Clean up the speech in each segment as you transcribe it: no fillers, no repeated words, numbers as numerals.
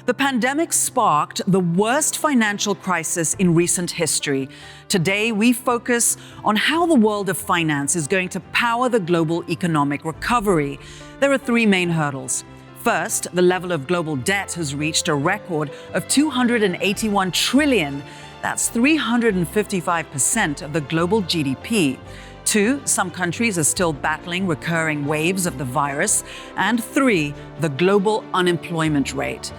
The pandemic sparked the worst financial crisis in recent history. Today, we focus on how the world of finance is going to power the global economic recovery. There are three main hurdles. First, the level of global debt has reached a record of $281 trillion. That's 355% of the global GDP. Two, some countries are still battling recurring waves of the virus. And three, the global unemployment rate.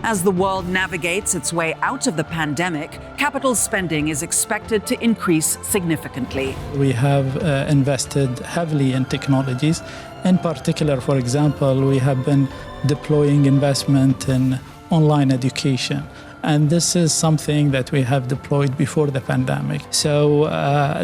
As the world navigates its way out of the pandemic, capital spending is expected to increase significantly. We have invested heavily in technologies. In particular, for example, we have been deploying investment in online education. And this is something that we have deployed before the pandemic. So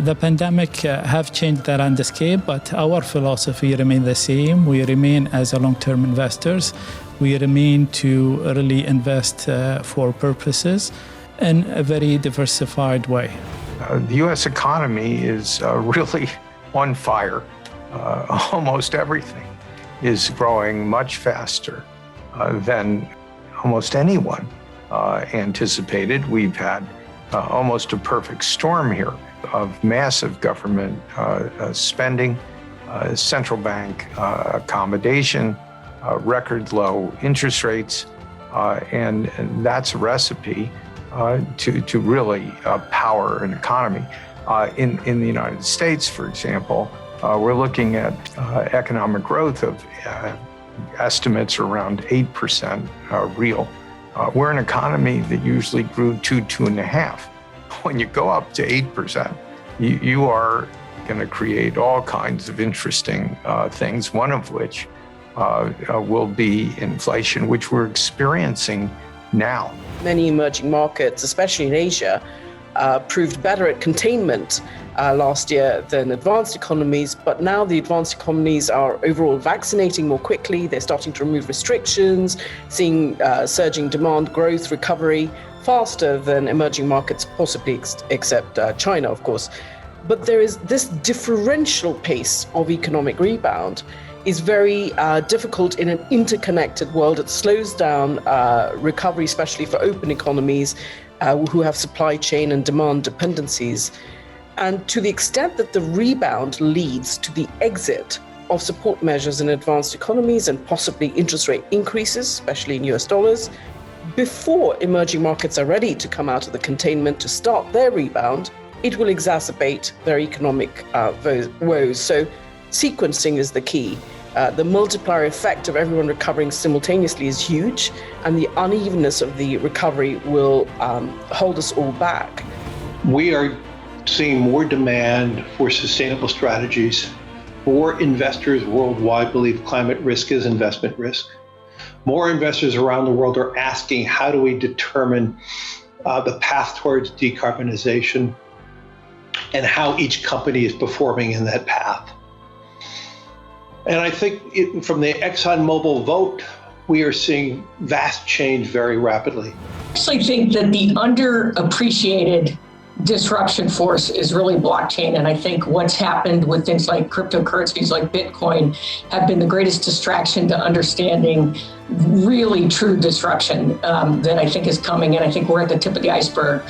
the pandemic have changed the landscape, but our philosophy remains the same. We remain as a long-term investors. We remain to really invest for purposes in a very diversified way. The U.S. economy is really on fire. Almost everything is growing much faster than almost anyone anticipated. We've had almost a perfect storm here of massive government spending, central bank accommodation, record low interest rates, and that's a recipe to really power an economy. In the United States, for example, we're looking at economic growth of estimates around 8% real. We're an economy that usually grew 2.5. When you go up to 8%, you are going to create all kinds of interesting things, one of which will be inflation, which we're experiencing now. Many emerging markets, especially in Asia, proved better at containment last year than advanced economies, but now the advanced economies are overall vaccinating more quickly. They're starting to remove restrictions, seeing surging demand growth, recovery faster than emerging markets, possibly except China, of course. But there is this differential pace of economic rebound is very difficult in an interconnected world. It slows down recovery, especially for open economies who have supply chain and demand dependencies. And to the extent that the rebound leads to the exit of support measures in advanced economies and possibly interest rate increases, especially in US dollars, before emerging markets are ready to come out of the containment to start their rebound, it will exacerbate their economic woes. So sequencing is the key. The multiplier effect of everyone recovering simultaneously is huge, and the unevenness of the recovery will hold us all back. We are seeing more demand for sustainable strategies. More investors worldwide believe climate risk is investment risk. More investors around the world are asking, how do we determine the path towards decarbonization and how each company is performing in that path? And I think from the ExxonMobil vote, we are seeing vast change very rapidly. I actually think that the underappreciated disruption force is really blockchain. And I think what's happened with things like cryptocurrencies like Bitcoin have been the greatest distraction to understanding really true disruption that I think is coming. And I think we're at the tip of the iceberg.